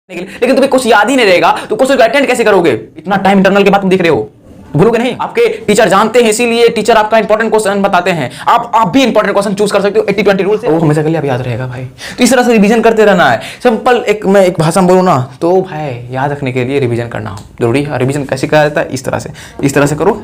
लेकिन तुम्हें कुछ याद ही नहीं रहेगा तो क्वेश्चन को अटेंड कैसे करोगे? इतना टाइम इंटरनल के बाद तुम देख रहे हो, भूलोगे नहीं। आपके टीचर जानते हैं, इसीलिए टीचर आपका इंपॉर्टेंट क्वेश्चन बताते हैं। आप भी इंपॉर्टेंट क्वेश्चन चूज कर सकते हो 80-20 रूल से, वो हमेशा के लिए आप याद रहेगा भाई। तो इस तरह से रिवीजन करते रहना है। सिंपल मैं एक भाषा में बोलूँ ना तो भाई याद रखने के लिए रिवीजन करना जरूरी है। रिवीजन कैसे किया जाता है? इस तरह से करो,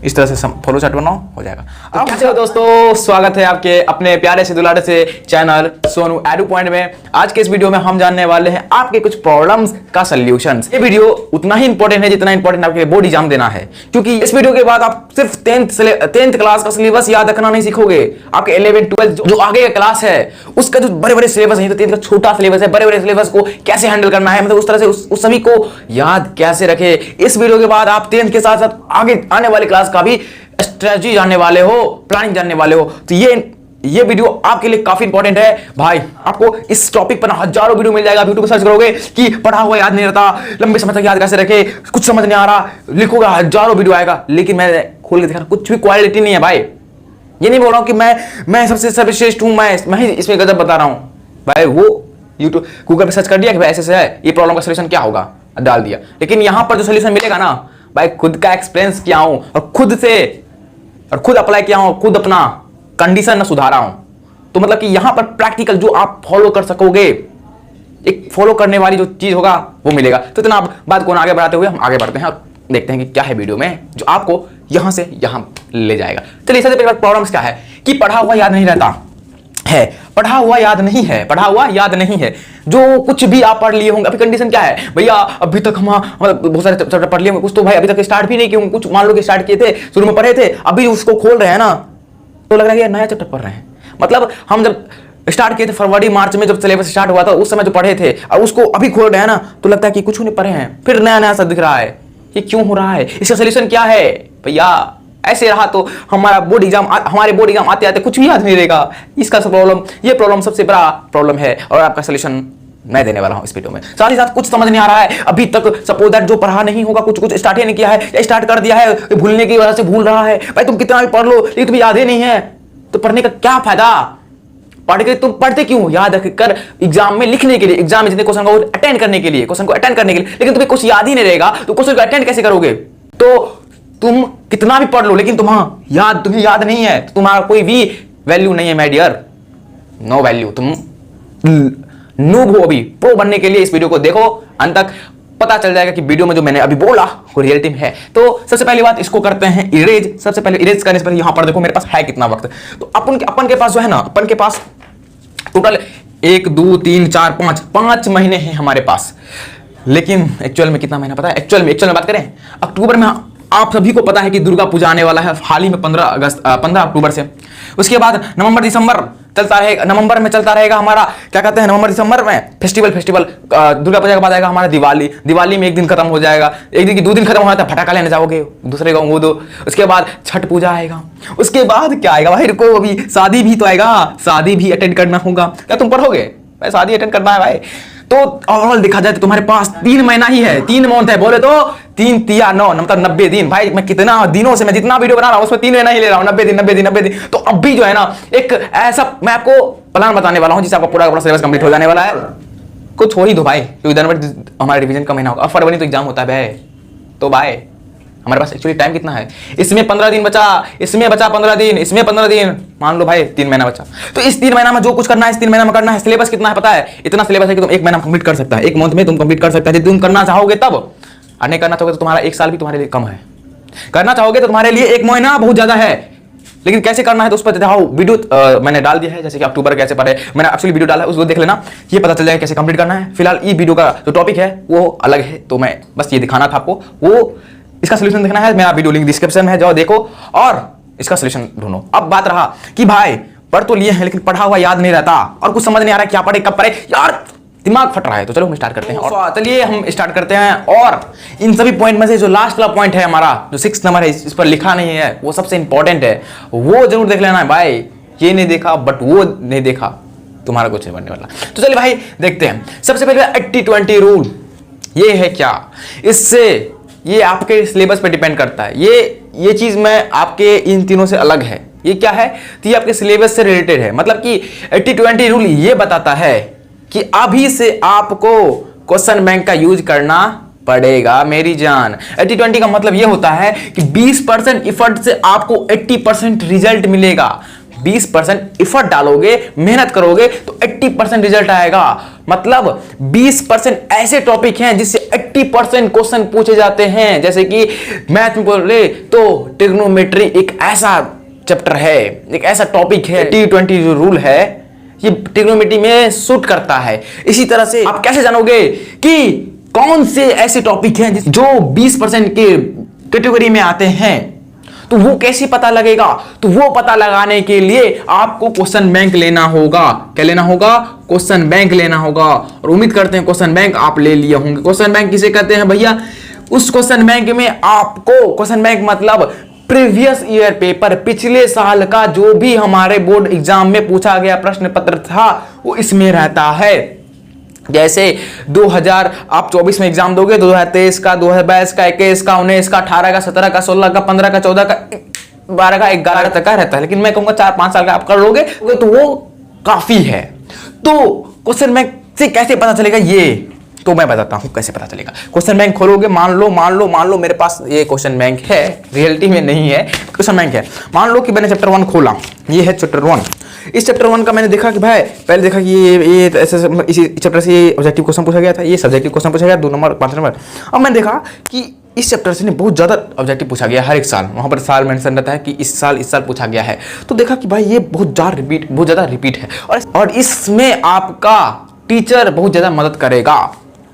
इस तरह से फॉलो चार्ट बनाओ, हो जाएगा। तो कैसे हो दोस्तों, स्वागत है आपके अपने प्यारे से दुलारे से चैनल सोनू एडू पॉइंट में। आज के इस वीडियो में हम जानने वाले हैं आपके कुछ प्रॉब्लम्स का सॉल्यूशंस। ये वीडियो उतना ही इंपॉर्टेंट है जितना इंपॉर्टेंट आपके बोर्ड एग्जाम देना है, क्योंकि इस वीडियो के बाद आप सिर्फ 10th क्लास का सिलेबस याद रखना नहीं सीखोगे। आपके 11th 12th जो आगे का क्लास है उसका जो बड़े बड़े सिलेबस है, तो 10th का छोटा सिलेबस है, बड़े बड़े सिलेबस को कैसे हैंडल करना है, मतलब उस तरह से उस सभी को याद कैसे रखे। इस वीडियो के बाद आप 10th के साथ साथ आगे आने वाली क्लास का भी स्ट्रेटजी जानने वाले हो, प्लानिंग जानने वाले हो। तो ये वीडियो आपके लिए काफी इंपॉर्टेंट है भाई। आपको इस टॉपिक पर हजारों वीडियो मिल जाएगा। यूट्यूब पर सर्च करोगे कि पढ़ा हुआ याद नहीं रहता, लंबे समय तक याद कैसे रखे, कुछ समझ नहीं आ रहा, लिखोगे हजारों वीडियो आएगा। लेकिन मैं खोल के दिखा रहा, कुछ भी क्वालिटी नहीं है भाई। ये नहीं बोल रहा हूं कि मैं सबसे सर्वश्रेष्ठ हूं, मैं ही इसमें गजब बता रहा हूं भाई। वो यूट्यूब गूगल पे सर्च कर दिया कि भाई ऐसे है, ये प्रॉब्लम का सोल्यूशन क्या होगा, डाल दिया। लेकिन यहां पर जो सोल्यूशन मिलेगा ना भाई, खुद का एक्सपीरियंस किया हूं और खुद अप्लाई किया हूं, खुद अपना कंडीशन न सुधारा हूं। तो मतलब कि यहां पर प्रैक्टिकल जो आप फॉलो कर सकोगे, एक फॉलो करने वाली जो चीज होगा वो मिलेगा। तो इतना बात को आगे बढ़ाते हुए हम आगे बढ़ते हैं और देखते हैं कि क्या है वीडियो में जो आपको यहां से यहां ले जाएगा। चलिए सबसे पहले प्रॉब्लम क्या है कि पढ़ा हुआ याद नहीं रहता है, पढ़ा हुआ याद नहीं है, पढ़ा हुआ याद नहीं है। जो कुछ भी आप पढ़ लिए होंगे, अभी कंडीशन क्या है भैया, अभी तक हम मतलब बहुत सारे चैप्टर पढ़ लिए होंगे, कुछ तो भाई अभी तक स्टार्ट भी नहीं किए होंगे, कुछ मान लो कि स्टार्ट किए थे, शुरू में पढ़े थे, अभी उसको खोल रहे हैं ना तो लग रहा है कि नया चैप्टर पढ़ रहे हैं। मतलब हम जब स्टार्ट किए थे फरवरी मार्च में, जब सिलेबस स्टार्ट हुआ था उस समय जो पढ़े थे और उसको अभी खोल रहे हैं ना तो लगता है कि कुछ नहीं पढ़े हैं, फिर नया नया सा दिख रहा है। ये क्यों हो रहा है? इसका सोल्यूशन क्या है भैया? ऐसे रहा तो हमारे बोर्ड एग्जाम आते आते कुछ भी याद नहीं रहेगा। इसका ये प्रॉब्लम सबसे बड़ा प्रॉब्लम है और आपका सोल्यूशन मैं देने वाला हूं इस वीडियो में। साथ ही साथ कुछ समझ नहीं आ रहा है अभी तक, सपोज दैट जो पढ़ा नहीं होगा, कुछ स्टार्ट ही नहीं किया है या स्टार्ट कर दिया है, भूलने की वजह से भूल रहा है। भाई तुम कितना भी पढ़ लो लेकिन तुम्हें याद ही नहीं है तो पढ़ने का क्या फायदा? पढ़ के तुम पढ़ते क्यों? याद रखकर एग्जाम में लिखने के लिए, एग्जाम में जितने क्वेश्चन को अटेंड करने के लिए, लेकिन तुम्हें कुछ याद ही नहीं रहेगा तो क्वेश्चन को अटेंड कैसे करोगे? तो तुम कितना भी पढ़ लो लेकिन तुम्हें याद नहीं है तो तुम्हारा कोई भी वैल्यू नहीं है माय डियर, नो वैल्यू। तुम नूब हो। अभी प्रो बनने के लिए इस वीडियो को देखो अंत तक, पता चल जाएगा कि वीडियो में जो मैंने अभी बोला वो रियलिटी में है। तो सबसे पहली बात, इसको करते हैं इरेज। सबसे पहले इरेज करने से पहले यहां पर देखो मेरे पास है कितना वक्त। तो अपन के पास जो है ना, अपन के पास टोटल 1 2 3 4 5 महीने हैं हमारे पास। लेकिन एक्चुअल में कितना महीना पता है? एक्चुअल में बात करें, अक्टूबर में आप सभी को पता है कि दुर्गा पूजा आने वाला है हाल ही में 15 अक्टूबर से। उसके बाद नवंबर दिसंबर चलता रहेगा, नवंबर में चलता रहेगा हमारा क्या कहते हैं, नवंबर दिसंबर में फेस्टिवल दुर्गा पूजा के बाद आएगा हमारा दिवाली में 1 दिन खत्म हो जाएगा, 1 दिन की 2 दिन खत्म हो जाता है, फटाखा लेने जाओगे दूसरे गाँव वो दो। उसके बाद छठ पूजा आएगा, उसके बाद क्या आएगा भाई, रुको अभी शादी भी तो आएगा, शादी भी अटेंड करना होगा। क्या तुम पढ़ोगे भाई? शादी अटेंड करना है भाई। तो ओवरऑल देखा जाए तो तुम्हारे पास 3 महीना ही है, 3 मंथ है, बोले तो 3 3 9 मतलब 90 दिन। भाई मैं कितना दिनों से मैं जितना वीडियो बना रहा हूं उसमें 3 महीना ही ले रहा हूं, 90 दिन। तो अब भी जो है ना एक ऐसा मैं आपको प्लान बताने वाला हूं जिससे आपका पूरा सिलेबस कंप्लीट हो जाने वाला है। कुछ हो ही दो भाई, क्योंकि जनवरी हमारा रिवीजन का महीना होगा, फरवरी तो एग्जाम होता है भाई। तो भाई हमारे पास एक्चुअली टाइम कितना है? इसमें 15 दिन बचा, इसमें बचा 15 दिन, इसमें 15 दिन, मान लो भाई 3 महीना बचा। तो इस 3 महीना में जो कुछ करना है इस 3 महीना में करना है। सिलेबस कितना है पता है? इतना सिलेबस है कि तुम 1 महीना कंप्लीट कर सकता है, 1 मंथ में तुम कंप्लीट कर सकता है। यदि तुम करना चाहोगे तब, और नहीं करना चाहोगे तो तुम्हारा 1 साल भी तुम्हारे लिए कम है। करना चाहोगे तो तुम्हारे लिए 1 महीना बहुत ज्यादा है, लेकिन कैसे करना है तो उस पर वीडियो मैंने डाल दिया है। जैसे कि अक्टूबर कैसे पढ़े, मैंने एक्चुअली वीडियो डाला है, उसको देख लेना, ये पता चल जाएगा कैसे कंप्लीट करना है। फिलहाल ये वीडियो का जो टॉपिक है वो अलग है, तो मैं बस ये दिखाना था आपको। वो इसका सोल्यूशन देखना है, मेरा वीडियो लिंक डिस्क्रिप्शन में है, जाओ देखो और इसका सोल्यूशन ढूंढो। अब बात रहा कि भाई पढ़ तो लिए हैं लेकिन पढ़ा हुआ याद नहीं रहता और कुछ समझ नहीं आ रहा है क्या पढ़े कब पढ़े, यार दिमाग फट रहा है। तो चलो हम स्टार्ट करते हैं। और चलिए हम स्टार्ट करते हैं। और इन सभी पॉइंट में से जो लास्ट वाला पॉइंट है हमारा, जो 6 नंबर है, इस पर लिखा नहीं है, वो सबसे इंपॉर्टेंट है, वो जरूर देख लेना है भाई। ये नहीं देखा बट वो नहीं देखा, तुम्हारा कुछ नहीं बनने वाला। तो चलिए भाई देखते हैं। सबसे पहले 80-20 रूल, ये है क्या? इससे ये आपके सिलेबस पे डिपेंड करता है। ये चीज मैं आपके इन तीनों से अलग है। ये क्या है? तो ये आपके सिलेबस से रिलेटेड है। मतलब कि 80-20 रूल ये बताता है कि अभी से आपको क्वेश्चन बैंक का यूज करना पड़ेगा मेरी जान। 80-20 का मतलब यह होता है कि 20% एफर्ट से आपको 80% रिजल्ट मिलेगा। 20% एफर्ट डालोगे, मेहनत करोगे तो 80% रिजल्ट आएगा। मतलब 20% ऐसे टॉपिक हैं जिससे 80% क्वेश्चन पूछे जाते हैं। जैसे कि मैथ में बोले तो ट्रिग्नोमेट्री एक ऐसा चैप्टर है, एक ऐसा टॉपिक है। 80-20 जो रूल है ये ट्रिग्नोमेट्री में सूट करता है। इसी तरह से आप कैसे जानोगे कि कौन से ऐसे टॉपिक हैं जो 20% के कैटेगरी में आते हैं, तो वो कैसे पता लगेगा? तो वो पता लगाने के लिए आपको क्वेश्चन बैंक लेना होगा। क्या लेना होगा? क्वेश्चन बैंक लेना होगा। और उम्मीद करते हैं क्वेश्चन बैंक आप ले लिए होंगे। क्वेश्चन बैंक किसे कहते हैं भैया? उस क्वेश्चन बैंक में आपको, क्वेश्चन बैंक मतलब प्रीवियस ईयर पेपर, पिछले साल का जो भी हमारे बोर्ड एग्जाम में पूछा गया प्रश्न पत्र था वो इसमें रहता है। जैसे 2024 में एग्जाम दोगे, 2023 का, 2022 का, 21 का, 19 का, 18 का, 17 का, 16 का, 15 का, 14 का, 12 का, 11 तक का रहता है। लेकिन मैं कहूंगा 4-5 साल का आप कर लोगे तो वो काफी है। तो क्वेश्चन बैंक से कैसे पता चलेगा ये तो मैं बताता हूं कैसे पता चलेगा। क्वेश्चन बैंक खोलोगे, मान लो मेरे पास ये क्वेश्चन बैंक है, रियलिटी में नहीं है, क्वेश्चन बैंक है। मान लो कि मैंने चैप्टर 1 खोला, ये है चैप्टर 1। इस चैप्टर 1 का मैंने देखा कि भाई पहले देखा कि ये ऐसे इसी चैप्टर से ऑब्जेक्टिव क्वेश्चन पूछा गया था, ये सब्जेक्टिव क्वेश्चन पूछा गया 2 नंबर 5 नंबर। अब मैंने देखा कि इस चैप्टर से बहुत ज़्यादा ऑब्जेक्टिव पूछा गया हर एक साल, वहाँ पर साल मेंशन रहता है कि इस साल पूछा गया है। तो देखा कि भाई ये बहुत ज़्यादा रिपीट है और इसमें आपका टीचर बहुत ज़्यादा मदद करेगा।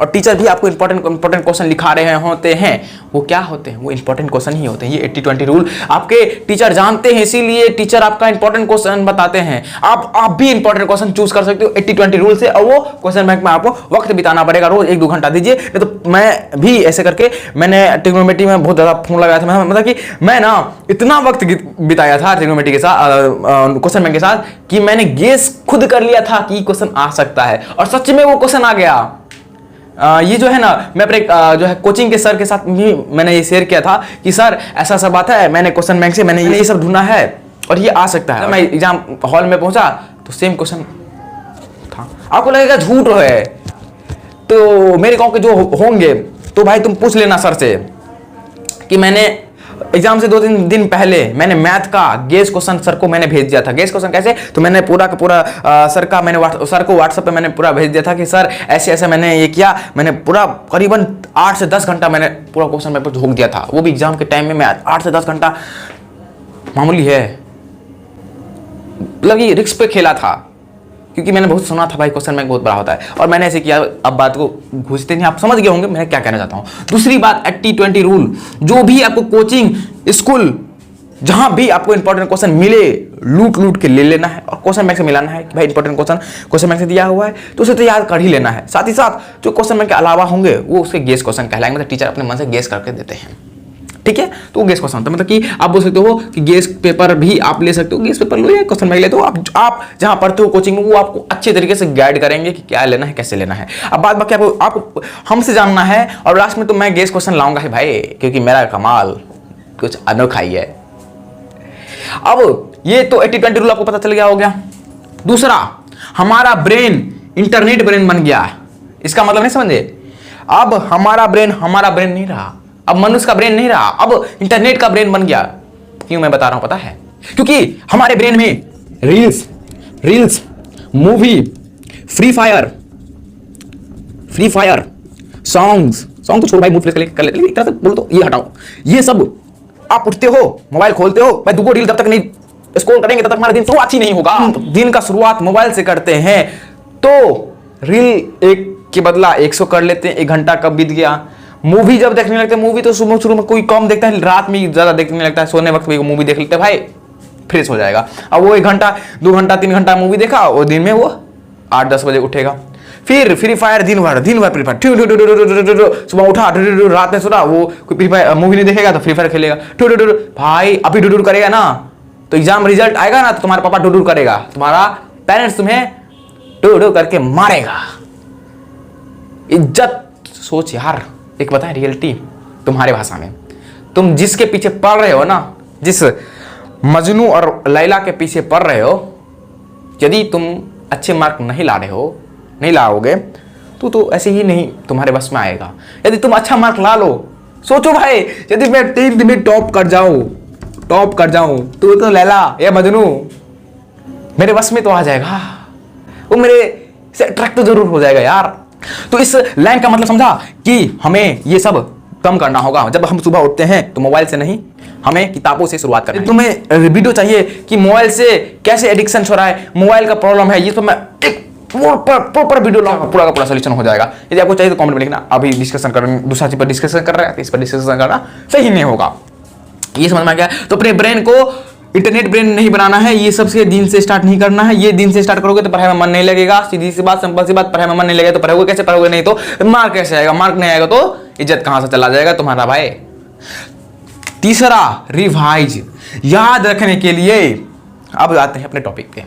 और टीचर भी आपको इंपॉर्टेंट क्वेश्चन लिखा रहे होते हैं। वो क्या होते हैं? वो इंपॉर्टेंट क्वेश्चन ही होते हैं। ये 80-20 रूल आपके टीचर जानते हैं, इसीलिए टीचर आपका इंपॉर्टेंट क्वेश्चन बताते हैं। आप भी इंपॉर्टेंट क्वेश्चन चूज कर सकते हो 80-20 रूल से, और वो क्वेश्चन बैंक में आपको वक्त बिताना पड़ेगा। रोज 1-2 घंटा दीजिए। नहीं तो मैं भी ऐसे करके मैंने ट्रिग्नोमेट्री में बहुत ज्यादा फोन लगाया था। मतलब कि मैं ना इतना वक्त बिताया था ट्रिग्नोमेट्री के साथ, क्वेश्चन बैंक के साथ, कि मैंने गेस खुद कर लिया था कि क्वेश्चन आ सकता है, और सच में वो क्वेश्चन आ गया। ये जो है ना, मैं अपने जो है कोचिंग के सर के साथ भी मैंने ये शेयर किया था कि सर ऐसा बात है, मैंने क्वेश्चन बैंक से मैंने ये सब ढूंढा है और ये आ सकता है। मैं एग्जाम हॉल में पहुंचा तो सेम क्वेश्चन था। आपको लगेगा झूठ है, तो मेरे गांव के जो होंगे तो भाई तुम पूछ लेना सर से कि मैंने एग्जाम से 2-3 दिन पहले मैंने मैथ का गेस क्वेश्चन सर को मैंने भेज दिया था। गेस क्वेश्चन कैसे? तो मैंने पूरा का पूरा सर को व्हाट्सएप पे मैंने पूरा भेज दिया था कि सर ऐसे मैंने ये किया। मैंने पूरा करीबन 8 से 10 घंटा मैंने पूरा क्वेश्चन पेपर झोंक दिया था। वो भी एग्जाम के टाइम में मैं 8 से 10 घंटा मामूली है, मतलब ये रिस्क पे खेला था, क्योंकि मैंने बहुत सुना था भाई क्वेश्चन बैंक बहुत बड़ा होता है, और मैंने ऐसे किया। अब बात को घुसते नहीं, आप समझ गए होंगे मैं क्या कहना चाहता हूं। दूसरी बात 80-20 रूल, जो भी आपको कोचिंग स्कूल जहां भी आपको इंपॉर्टेंट क्वेश्चन मिले लूट के ले लेना है, और क्वेश्चन बैंक से मिलाना है कि भाई इंपॉर्टेंट क्वेश्चन बैंक से दिया हुआ है तो उसे तो याद कर ही लेना है। साथ ही साथ जो क्वेश्चन बैंक के अलावा होंगे वो उसके गेस क्वेश्चन कहलाएंगे, मतलब टीचर अपने मन से गेस करके देते हैं। ठीक है, तो गेस क्वेश्चन होता है, मतलब कि आप बोल सकते हो कि गेस पेपर भी आप ले सकते हो। गेस पेपर लो या क्वेश्चन बैंक ले, तो आप जहां पढ़ते हो कोचिंग में वो आपको अच्छे तरीके से गाइड करेंगे कि क्या लेना है, कैसे लेना है। अब बात बाकी आपको हमसे जानना है, और लास्ट में तो मैं गेस क्वेश्चन लाऊंगा भाई, क्योंकि मेरा कमाल कुछ अनोखा ही है। अब ये तो 80-20 रूल आपको पता चल गया हो गया। दूसरा, हमारा ब्रेन इंटरनेट ब्रेन बन गया है। इसका मतलब नहीं समझे? अब हमारा ब्रेन नहीं रहा, अब मनुष्य का ब्रेन नहीं रहा, अब इंटरनेट का ब्रेन बन गया। क्यों मैं बता रहा हूं पता है? क्योंकि हमारे ब्रेन में reels, movie, free fire, song तो छोड़ भाई, मूड फ्रेश कर लेते, एक तरह से बोल तो ये हटाओ, ये सब आप उठते हो, मोबाइल खोलते हो भाई, 2 रील जब तक नहीं स्क्रॉल करेंगे तब तक हमारा दिन शुरुआत ही नहीं होगा। तो दिन का शुरुआत मोबाइल से करते हैं, तो रील 1 के बदला 100 कर लेते हैं। 1 घंटा कब बीत गया। मूवी जब देखने लगते हैं, मूवी तो सुबह शुरू में कोई कम देखता है, रात में ज्यादा देखने लगता है, सोने वक्त भी मूवी देख लेते हैं भाई, फ्रेश हो जाएगा। अब वो 1 घंटा 2 घंटा 3 घंटा मूवी देखा, और दिन में वो 8-10 बजे उठेगा। फिर फ्री फायर दिन भर फ्री फायर, सुबह उठा रात में सोना, वो कोई फ्री फायर मूवी नहीं देखेगा तो फ्री फायर खेलेगा। भाई अभी डुडुर करेगा ना तो एग्जाम रिजल्ट आएगा ना, तो तुम्हारा पापा डुडुर करेगा, तुम्हारा पेरेंट्स तुम्हें डुडुर करके मारेगा। इज्जत सोच यार, एक बताएं रियलिटी तुम्हारे भाषा में, तुम जिसके पीछे पढ़ रहे हो ना, जिस मजनू और लैला के पीछे पढ़ रहे हो, यदि तुम अच्छे मार्क नहीं लाओगे तो ऐसे ही नहीं तुम्हारे बस में आएगा। यदि तुम अच्छा मार्क ला लो, सोचो भाई, यदि मैं 10th में टॉप कर जाऊं तो लैला या मजनू मेरे बस में तो आ जाएगा, वो मेरे से अट्रैक्ट जरूर हो जाएगा यार। तो इस लाइन का मतलब समझा कि हमें ये सब कम करना होगा। जब हम सुबह उठते हैं तो मोबाइल से नहीं, हमें किताबों से शुरुआत करनी है। तुम्हें वीडियो चाहिए कि मोबाइल से कैसे एडिक्शन हो रहा है, मोबाइल का प्रॉब्लम है, ये तो मैं एक प्रॉपर वीडियो लाऊंगा, पूरा का पूरा सोल्यूशन हो जाएगा। यदि आपको चाहिए तो कमेंट में लिखना। अभी डिस्कशन कर दूसरा चीज पर डिस्कशन कर रहे हैं तो इस पर डिस्कशन करना सही नहीं होगा। ये समझ में आ गया? तो अपने ब्रेन को इंटरनेट ब्रेन नहीं बनाना है, ये सबसे दिन से स्टार्ट नहीं करना है। ये दिन से स्टार्ट करोगे तो पढ़ाई में मन नहीं लगेगा, सीधी सी बात, सिंपल सी बात, पढ़ाई में मन नहीं लगेगा तो पढ़ोगे कैसे? पढ़ोगे नहीं तो मार्क कैसे आएगा? मार्क नहीं आएगा तो इज्जत कहां से चला जाएगा तुम्हारा भाई। तीसरा, रिवाइज, याद रखने के लिए। अब आते हैं अपने टॉपिक पे।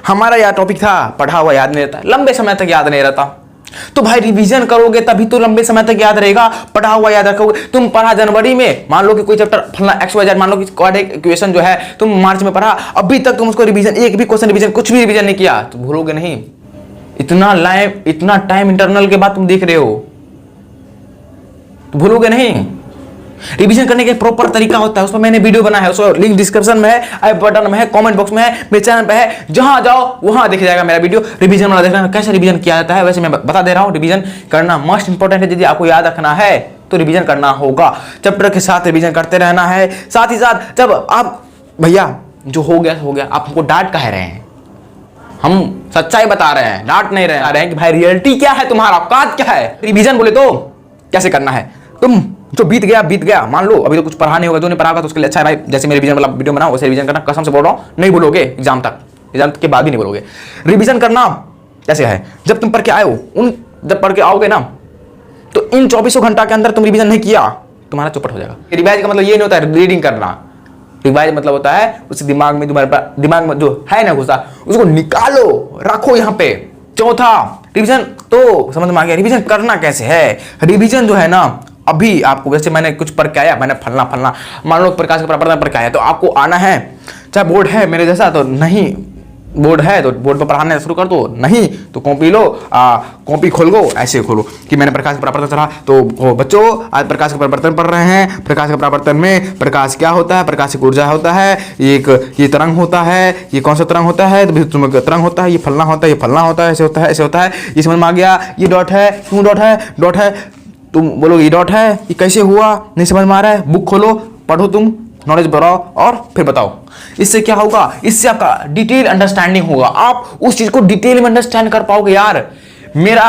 हमारा यह टॉपिक था पढ़ा हुआ याद नहीं रहता, लंबे समय तक याद नहीं रहता। तो भाई रिवीजन करोगे तभी तो लंबे समय तक याद रहेगा, पढ़ा हुआ याद रखोगे। तुम पढ़ा जनवरी में, मान लो कि कोई चैप्टर फलना XYZ, मान लो कि क्वाड्रेटिक इक्वेशन जो है तुम मार्च में पढ़ा, अभी तक तुम उसको रिवीजन, एक भी क्वेश्चन रिवीजन, कुछ भी रिवीजन नहीं किया तो भूलोगे नहीं। इतना टाइम इंटरनल के बाद तुम देख रहे हो तो भूलोगे नहीं। रिवीजन करने का प्रॉपर तरीका होता है, उस पर मैंने वीडियो बनाया है, उसका लिंक डिस्क्रिप्शन में है, आई बटन में है, कमेंट बॉक्स में है, मेरे चैनल पे है, जहां जाओ वहां देख जाएगा मेरा वीडियो। रिवीजन वाला देखना कैसे रिवीजन किया जाता है, वैसे मैं बता दे रहा हूं। रिवीजन करना मस्ट इंपॉर्टेंट है। यदि आपको याद रखना है तो रिवीजन करना होगा, चैप्टर के साथ रिवीजन करते रहना है। साथ ही साथ जब आप भैया जो हो गया, आप हमको डांट कह रहे हैं, हम सच्चाई बता रहे हैं, डांट नहीं रहे हैं कि भाई रियलिटी क्या है, तुम्हारा औकात क्या है। रिवीजन बोले तो कैसे करना है, तुम जो बीत गया, मान लो अभी तो कुछ पढ़ा नहीं होगा, जो नहीं पढ़ा होगा तो उसके लिए अच्छा है भाई, जैसे मैं रिवीजन वाला वीडियो बनाऊं वैसे रिवीजन करना। कसम से बोल रहा हूं, नहीं बोलोगे एग्जाम के बाद भी नहीं बोलोगे। रिवीजन करना कैसे है, जब तुम पढ़ के आए हो, जब पढ़ के आओगे ना तो इन 24 घंटा के अंदर तुम रिवीजन नहीं किया, तुम्हारा चौपट हो जाएगा। रिवाइज का मतलब ये नहीं होता है रीडिंग करना, रिवाइज मतलब होता है उस दिमाग में, तुम्हारे दिमाग में जो है ना घुसा, उसको निकालो, रखो यहाँ पे। चौथा, रिवीजन तो समझ में आ गया। रिवीजन करना कैसे है, रिवीजन जो है ना, अभी आपको वैसे मैंने कुछ पढ़ के आया, मैंने फलना मान लो प्रकाश का प्रवर्तन पढ़ के आया, तो आपको आना है, चाहे बोर्ड है मेरे जैसा तो नहीं, बोर्ड है तो बोर्ड पर पढ़ाने शुरू कर दो, नहीं तो कॉपी लो, कॉपी खोल दो, ऐसे खोलो कि मैंने प्रकाश का प्रवर्तन चढ़ा। तो बच्चों आज प्रकाश का प्रवर्तन पढ़ रहे हैं। प्रकाश का प्रवर्तन में प्रकाश क्या होता है, प्रकाश एक ऊर्जा होता है, एक ये तरंग होता है, ये कौन सा तरंग होता है, तो तरंग होता है, ये फलना होता है, ये फलना होता है, ऐसे होता है, ऐसे होता है। ये समझ में आ गया। ये डॉट है, क्यों डॉट है, तुम बोलोगे ये डॉट है, ये कैसे हुआ, नहीं समझ में आ रहा है, बुक खोलो, पढ़ो, तुम नॉलेज बढ़ाओ और फिर बताओ। इससे क्या होगा, इससे आपका डिटेल अंडरस्टैंडिंग होगा, आप उस चीज को डिटेल में अंडरस्टैंड कर पाओगे। यार मेरे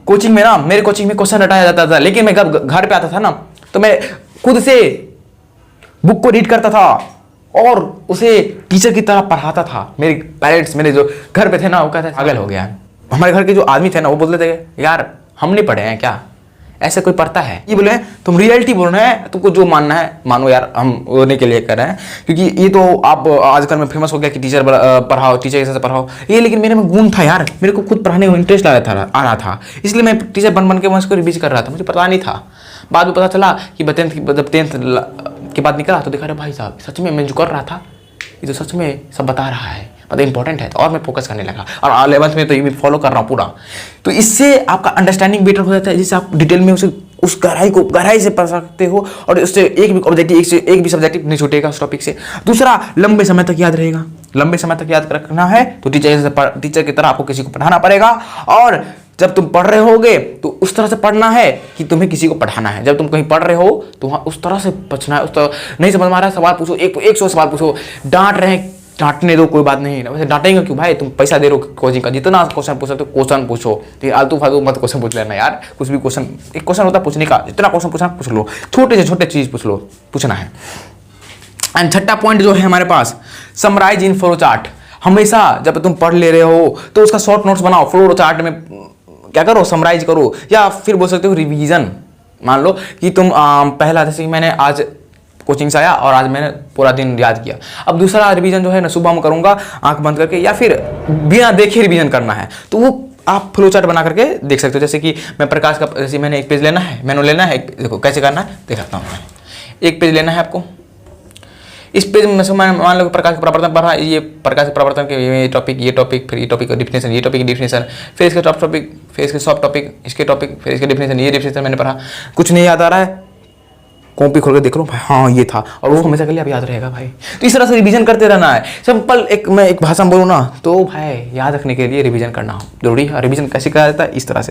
कोचिंग में क्वेश्चन रटाया जाता था, लेकिन मैं जब घर पे आता था ना तो मैं खुद से बुक को रीड करता था और उसे टीचर की तरह पढ़ाता था। मेरे पेरेंट्स, मेरे जो घर पे थे ना, वो कहते थे पागल हो गया। हमारे घर के जो आदमी थे ना, वो बोलते थे यार हम नहीं पढ़े हैं क्या, ऐसे कोई पढ़ता है। ये बोले तुम रियलिटी बोल रहे हैं, तुमको जो मानना है मानो यार, हम होने के लिए कर रहे हैं। क्योंकि ये तो आप आजकल में फेमस हो गया कि टीचर पढ़ाओ, टीचर के साथ पढ़ाओ, ये लेकिन मेरे में गुण था यार, मेरे को खुद पढ़ाने में इंटरेस्ट आ रहा था, इसलिए मैं टीचर बन के उसको रिवीज कर रहा था, मुझे पता नहीं था। बाद में पता चला कि जब 10th के बाद निकला तो देखा, अरे भाई साहब सच में मैं जो कर रहा था ये तो सच में सब बता रहा है, मतलब इंपॉर्टेंट है। तो और मैं फोकस करने लगा, और 11th में तो ये फॉलो कर रहा हूँ पूरा। तो इससे आपका अंडरस्टैंडिंग बेटर हो जाता है, जिससे आप डिटेल में उस गहराई से पढ़ सकते हो, और उससे एक भी सब्जेक्टिव नहीं छूटेगा उस टॉपिक से। दूसरा, लंबे समय तक याद रहेगा। लंबे समय तक याद रखना है तो टीचर की तरह आपको किसी को पढ़ाना पड़ेगा, और जब तुम पढ़ रहे होगे तो उस तरह से पढ़ना है कि तुम्हें किसी को पढ़ाना है। जब तुम कहीं पढ़ रहे हो तो वहाँ उस तरह से बचना है, उस तरह नहीं समझ में आ रहा है, सवाल पूछो, 100 सवाल पूछो। डांट रहे हैं, डांटने दो, कोई बात नहीं, वैसे डांटेंगे क्यों भाई, तुम पैसा दे रहे हो कोचिंग का, जितना क्वेश्चन पूछ सकते हो क्वेश्चन पूछो, ठीक है, आलतू फालतू मत क्वेश्चन पूछ लेना यार, कुछ भी क्वेश्चन, एक क्वेश्चन होता है पूछने का, जितना क्वेश्चन पूछना पूछ लो, छोटे से छोटे चीज पूछना है। एंड छठा पॉइंट जो है हमारे पास, समराइज इन फ्लो चार्ट। हमेशा जब तुम पढ़ ले रहे हो तो उसका शॉर्ट नोट्स बनाओ, फ्लो चार्ट में क्या करो, समराइज करो, या फिर बोल सकते हो रिवीजन। मान लो कि तुम पहला, जैसे मैंने आज कोचिंग से आया और आज मैंने पूरा दिन याद किया, अब दूसरा रिवीजन जो है ना सुबह में करूंगा आंख बंद करके, या फिर बिना देखे रिवीजन करना है तो वो आप फ्लो चार्ट बना करके देख सकते हो। जैसे कि मैं प्रकाश का, जैसे मैंने एक पेज लेना है, मैंने लेना है, देखो कैसे करना है दिखाता हूँ मैं। एक पेज लेना है आपको, इस पेज में मान लो प्रकाश प्रवर्तन पढ़ा, ये प्रकाश प्रवर्तन के ये टॉपिक फिर ये टॉपिक का डिफिनेशन, ये टॉपिक की डिफिनेशन, फिर इसके टॉप टॉपिक, फिर इसके सब टॉपिक, इसके टॉपिक, फिर इसके डिफिनेशन, ये डिफिनेशन मैंने पढ़ा। कुछ नहीं याद आ रहा है, कॉपी खोल के देख लो भाई, हाँ ये था, और वो हमेशा के लिए अब याद रहेगा भाई। तो इस तरह से रिवीजन करते रहना है। सिंपल मैं एक भाषा में बोलूँ ना, तो भाई याद रखने के लिए रिवीजन करना जरूरी है। रिवीजन कैसे किया जाता है? इस तरह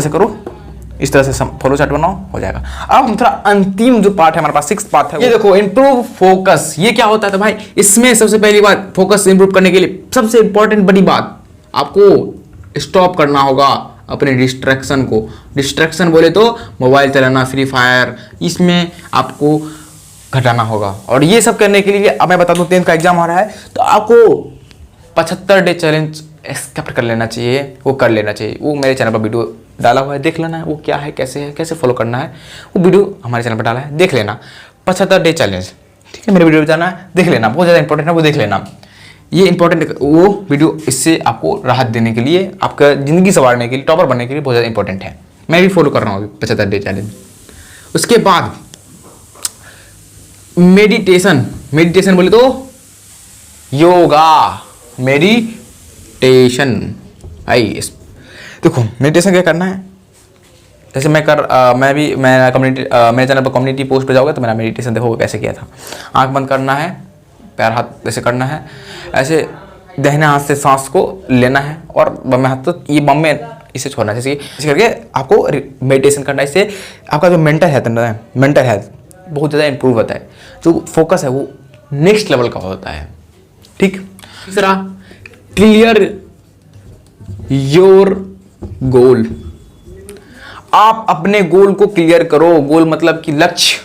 से करो, इस तरह से फॉलो चार्ट बनाओ, हो जाएगा। अब हम थोड़ा अंतिम जो पार्ट है हमारे पास, 6th पार्ट है, ये देखो, इंप्रूव फोकस। ये क्या होता है? तो भाई इसमें सबसे पहली बात, फोकस इंप्रूव करने के लिए सबसे इंपॉर्टेंट बड़ी बात, आपको स्टॉप करना होगा अपने डिस्ट्रैक्शन को। डिस्ट्रैक्शन बोले तो मोबाइल चलाना, फ्री फायर, इसमें आपको घटाना होगा। और ये सब करने के लिए अब मैं बता दूं, 10th का एग्जाम आ रहा है, तो आपको 75 डे चैलेंज एक्सेप्ट कर लेना चाहिए, वो कर लेना चाहिए। वो मेरे चैनल पर वीडियो डाला हुआ है, देख लेना है वो क्या है, कैसे फॉलो करना है, वो वीडियो हमारे चैनल पर डाला है, देख लेना। 75 डे चैलेंज, ठीक है, मेरे वीडियो पर जाना है, देख लेना, बहुत ज़्यादा इंपॉर्टेंट है, वो देख लेना। ये इंपॉर्टेंट वो वीडियो, इससे आपको राहत देने के लिए, आपका ज़िंदगी संवारने के लिए, टॉपर बनने के लिए बहुत ज़्यादा इंपॉर्टेंट है। मैं भी फॉलो कर रहा हूँ 75 डे चैलेंज। उसके बाद मेडिटेशन बोले तो योगा, मेडिटेशन। देखो मेडिटेशन क्या करना है, जैसे मैं कम्युनिटी, मेरे चैनल पर कम्युनिटी पोस्ट पे जाओगे तो मेरा मेडिटेशन देखोगे कैसे किया था। आंख बंद करना है, पैर हाथ ऐसे करना है, ऐसे दाहिने हाथ से सांस को लेना है और बाएं हाथ तो ये बम में इसे छोड़ना है, जैसे करके आपको मेडिटेशन करना है। इससे आपका जो मेंटल हेल्थ बहुत ज़्यादा इंप्रूव होता है, जो फोकस है वो नेक्स्ट लेवल का होता है। ठीक। तीसरा, क्लियर योर गोल। आप अपने गोल को क्लियर करो। गोल मतलब कि लक्ष्य।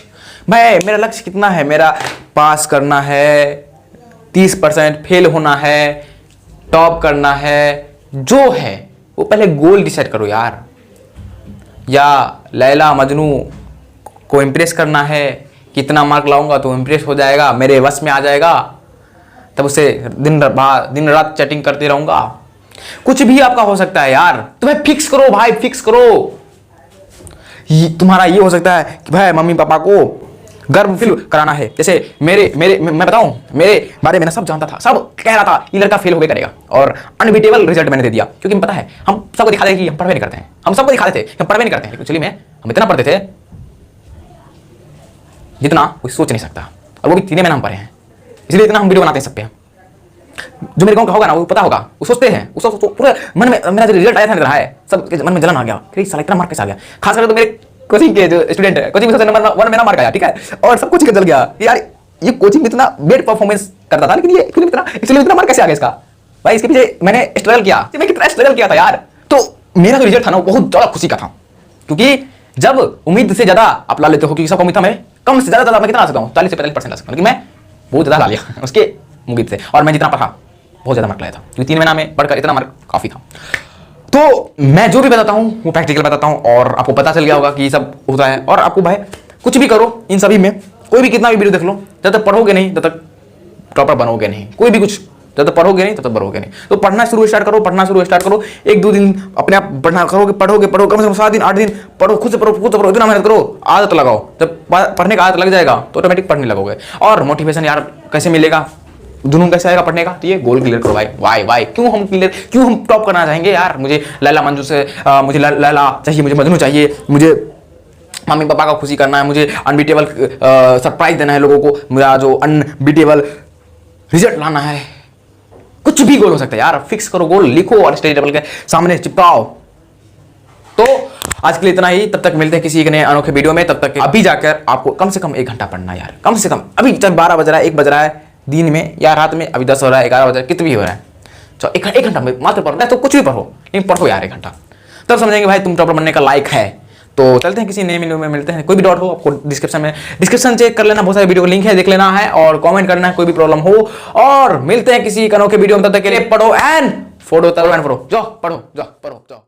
भाई मेरा लक्ष्य कितना है? मेरा पास करना है, 30% फेल होना है, टॉप करना है, जो है वो पहले गोल डिसाइड करो यार। या लैला मजनू को इम्प्रेस करना है, कितना मार्क लाऊंगा तो इम्प्रेस हो जाएगा, मेरे वश में आ जाएगा, तब उसे दिन रात चैटिंग करते रहूंगा। कुछ भी आपका हो सकता है यार, तो भाई फिक्स करो, भाई फिक्स करो। तुम्हारा ये हो सकता है कि भाई मम्मी पापा को गर्व फील कराना है। जैसे मैं बताऊं, मेरे बारे में ना सब जानता था, सब कह रहा था ये लड़का फेल हो गया करेगा, और अनबीटेबल रिजल्ट मैंने दे दिया, क्योंकि पता है हम सबको दिखा दें कि हम पढ़वे नहीं करते हैं, हम सबको दिखा देते कि हम पढ़वे नहीं करते हैं। एक्चुअली हम इतना पढ़ते थे जितना कोई सोच नहीं सकता, और वो भी 3 महीने हम पढ़े हैं, इसलिए इतना हम वीडियो बनाते हैं सब पे। जो मेरे गांव का होगा ना वो पता होगा, वो सोचते हैं, उसको पूरे मन में मेरा जो रिजल्ट आया था, है सब मन में जलन आ गया कि साला इतना मार्क कैसे आ गया। खास करके तो मेरे कोचिंग के जो स्टूडेंट है, कोचिंग में सबसे नंबर 1 मेरा मार्क आया, ठीक है, और सब कुछ जल गया यार। ये कोचिंग में इतना बेड परफॉर्मेंस करता था, लेकिन ये इतना मार्क कैसे आ गया इसका? भाई इसके पीछे मैंने स्ट्रगल किया, मैं कितना स्ट्रगल किया था यार। तो मेरा जो रिजल्ट था ना वो बहुत ज्यादा खुशी का था, क्योंकि जब उम्मीद से ज्यादा आप ला लेते हो, क्योंकि सबको उम्मीद था मैं कम से ज्यादा मैं कितना ला सकता हूँ, 40 से 45% ला सकता हूँ, लेकिन मैं बहुत ज्यादा ला लिया उसके उम्मीद से, और मैं जितना पढ़ा बहुत ज्यादा मार्क लाया था, क्योंकि 3 महीना में पढ़कर इतना मार्क काफी था। तो मैं जो भी बताता हूँ वो प्रैक्टिकल बताता हूँ, और आपको पता चल गया होगा कि ये सब होता है। और आपको भाई कुछ भी करो, इन सभी में कोई भी कितना भी वीडियो देख लो, जब तक पढ़ोगे नहीं तब तक टॉपर बनोगे नहीं। कोई भी कुछ जब तक पढ़ोगे नहीं तब तक बनोगे नहीं। तो पढ़ना शुरू स्टार्ट करो, 1-2 दिन अपने आप पढ़ना पढ़ोगे, कम से कम 7 दिन 8 दिन पढ़ो, खुद से पढ़ो, इतना मेहनत करो, आदत लगाओ। जब पढ़ने का आदत लग जाएगा तो ऑटोमेटिक पढ़ने लगोगे। और मोटिवेशन यार कैसे मिलेगा, जुनून कैसे आएगा पढ़ने का? तो ये गोल क्लियर करो भाई। वाई क्यों हम टॉप करना चाहेंगे यार? मुझे लैला मंजू से मुझे लैला चाहिए, मुझे मजनू चाहिए, मुझे मम्मी पापा का खुशी करना है, मुझे अनबीटेबल सरप्राइज देना है लोगों को, मेरा जो अनबीटेबल रिजल्ट लाना है। कुछ भी गोल हो सकता है यार, फिक्स करो गोल, लिखो और स्टडी टेबल के सामने चिपकाओ। तो आज के लिए इतना ही, तब तक मिलते हैं किसी एक नए अनोखे वीडियो में। तब तक अभी जाकर आपको कम से कम 1 घंटा पढ़ना यार, कम से कम। अभी 12 बज रहा है, 1 बज रहा है दिन में या रात में, अभी 10 हो रहा है, 11 बज रहा है, कितना भी हो रहा है, तो 1 घंटा में मात्र पढ़ना है। तो कुछ भी पढ़ो, लेकिन पढ़ो यार 1 घंटा, तब समझेंगे भाई तुम टॉपर बनने का लायक है। तो चलते हैं किसी नए वीडियो में, मिलते हैं। कोई भी डाउट हो आपको डिस्क्रिप्शन चेक कर लेना, बहुत सारे वीडियो का लिंक है, देख लेना है, और कमेंट करना है कोई भी प्रॉब्लम हो। और मिलते हैं किसी अनोखे वीडियो में, तब तक के लिए पढ़ो एंड फोड़ो, जाओ पढ़ो, जाओ।